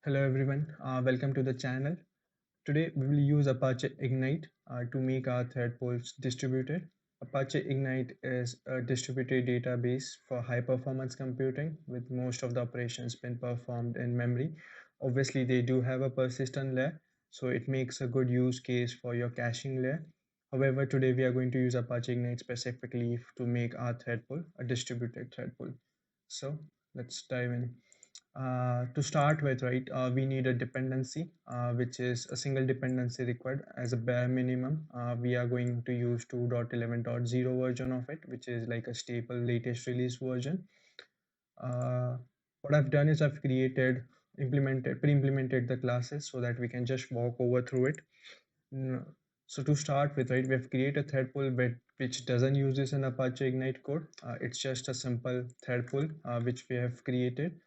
Hello everyone, welcome to the channel. Today we will use Apache Ignite to make our thread pools distributed. Apache Ignite is a distributed database for high performance computing with most of the operations been performed in memory. Obviously they do have a persistent layer, so it makes a good use case for your caching layer. However, today we are going to use Apache Ignite specifically to make our thread pool a distributed thread pool. So let's dive in. To start with, right, we need a dependency, which is a single dependency required as a bare minimum. We are going to use 2.11.0 version of it, which is like a stable latest release version. Uh, what I've done is I've pre-implemented the classes so that we can just walk over through it. Mm, So to start with, right, we have created a thread pool which doesn't use this in Apache Ignite code. It's just a simple thread pool which we have created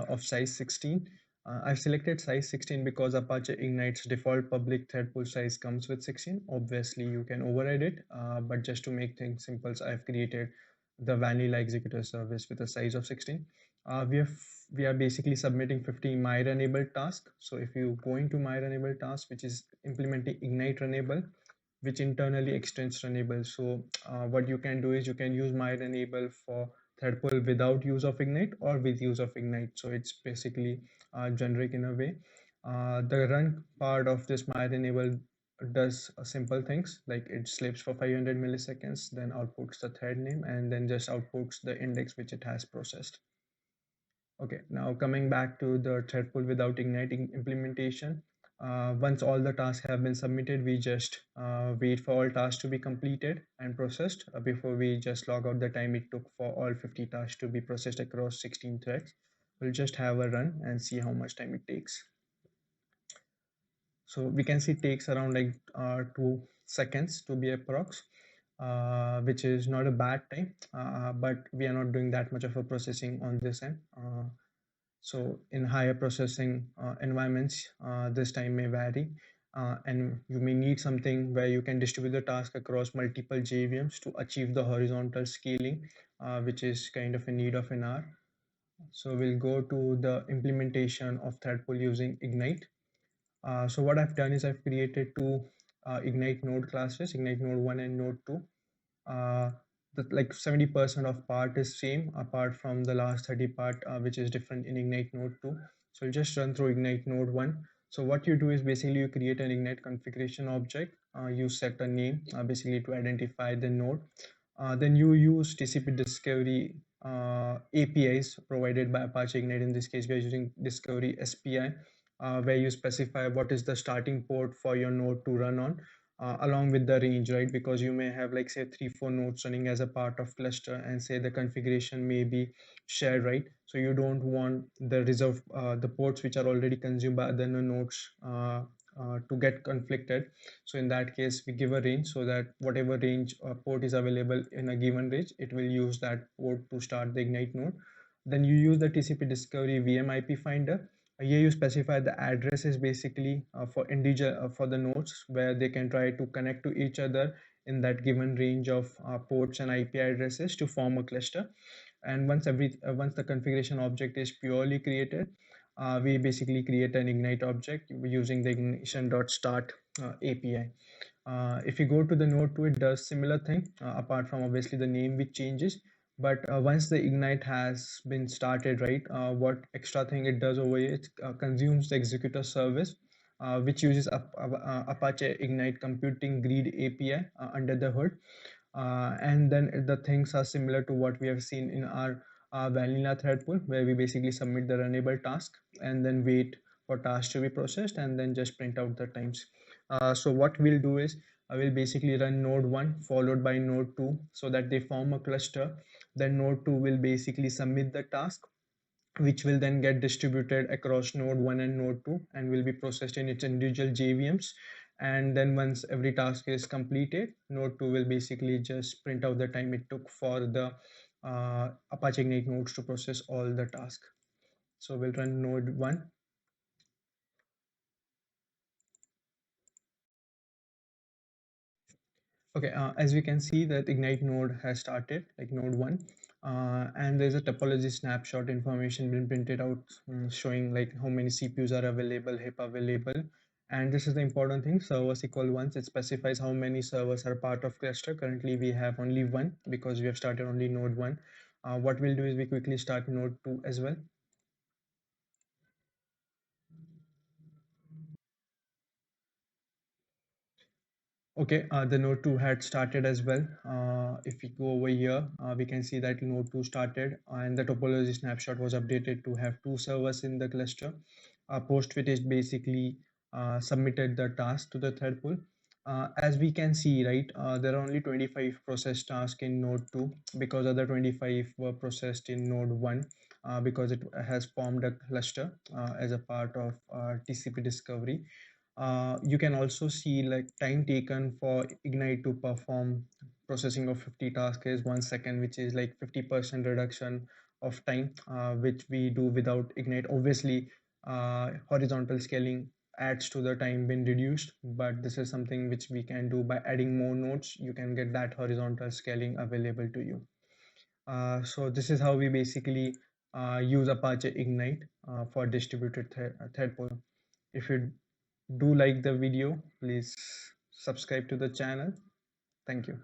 of size 16. I've selected size 16 because Apache Ignite's default public thread pool size comes with 16. Obviously, you can override it, but just to make things simple, so I've created the vanilla executor service with a size of 16. Uh, we have we are basically submitting 50 my runnable task. So if you go into my runnable task, which is implementing ignite runnable, which internally extends runnable. So what you can do is you can use my runnable for thread pool without use of ignite or with use of ignite. So it's basically generic in a way. The run part of this my runnable does simple things like it sleeps for 500 milliseconds, then outputs the thread name, and then just outputs the index which it has processed. Okay, now coming back to the thread pool without igniting implementation. Once all the tasks have been submitted, we just wait for all tasks to be completed and processed before we just log out the time it took for all 50 tasks to be processed across 16 threads. We'll just have a run and see how much time it takes. So we can see it takes around like 2 seconds to be approx, which is not a bad time, but we are not doing that much of a processing on this end. So in higher processing environments, this time may vary, and you may need something where you can distribute the task across multiple JVMs to achieve the horizontal scaling, which is kind of a need of an hour. So we'll go to the implementation of thread pool using Ignite. So what I've done is I've created two Ignite node classes, Ignite node 1 and node 2. uh, the like 70% of part is same apart from the last 30 part, which is different in Ignite node 2. So you'll just run through Ignite node 1. So what you do is basically you create an Ignite configuration object. You set a name basically to identify the node. Then you use TCP discovery APIs provided by Apache Ignite. In this case, we are using Discovery SPI, where you specify what is the starting port for your node to run on, along with the range, right? Because you may have like say 3 4 nodes running as a part of cluster, and say the configuration may be shared, right? So you don't want the reserve the ports which are already consumed by other nodes to get conflicted. So in that case we give a range so that whatever range port is available in a given range, it will use that port to start the ignite node. Then you use the TCP discovery VM IP finder. Here you specify the address is basically for individual for the nodes where they can try to connect to each other in that given range of ports and IP addresses to form a cluster. And once the configuration object is purely created, we basically create an ignite object using the ignition.start API. If you go to the node 2, it does similar thing, apart from obviously the name which changes. But once the ignite has been started, right, what extra thing it does over here, it consumes the executor service, which uses Apache Ignite Computing Grid API under the hood. And then the things are similar to what we have seen in our vanilla thread pool, where we basically submit the runnable task and then wait for tasks to be processed and then just print out the times. So what we'll do is I will basically run node 1 followed by node 2 so that they form a cluster. Then node 2 will basically submit the task, which will then get distributed across node 1 and node 2 and will be processed in its individual JVMs. And then once every task is completed, node 2 will basically just print out the time it took for the Apache Ignite nodes to process all the tasks. So we'll run node 1. Okay, as we can see that Ignite node has started, like node 1, and there's a topology snapshot information been printed out, showing like how many CPUs are available, HIP available. And this is the important thing, servers equal once. It specifies how many servers are part of cluster. Currently we have only one because we have started only node 1. What we'll do is we quickly start node 2 as well. Okay, the node 2 had started as well. If we go over here, we can see that node 2 started and the topology snapshot was updated to have two servers in the cluster. Post which is basically submitted the task to the thread pool. As we can see, right, there are only 25 processed tasks in node 2 because other 25 were processed in node 1 because it has formed a cluster as a part of TCP discovery. You can also see like time taken for Ignite to perform processing of 50 tasks is 1 second, which is like 50% reduction of time, which we do without Ignite. Obviously, horizontal scaling adds to the time being reduced, but this is something which we can do by adding more nodes. You can get that horizontal scaling available to you. So this is how we basically use Apache Ignite for distributed thread pool. If you do like the video, please subscribe to the channel. Thank you.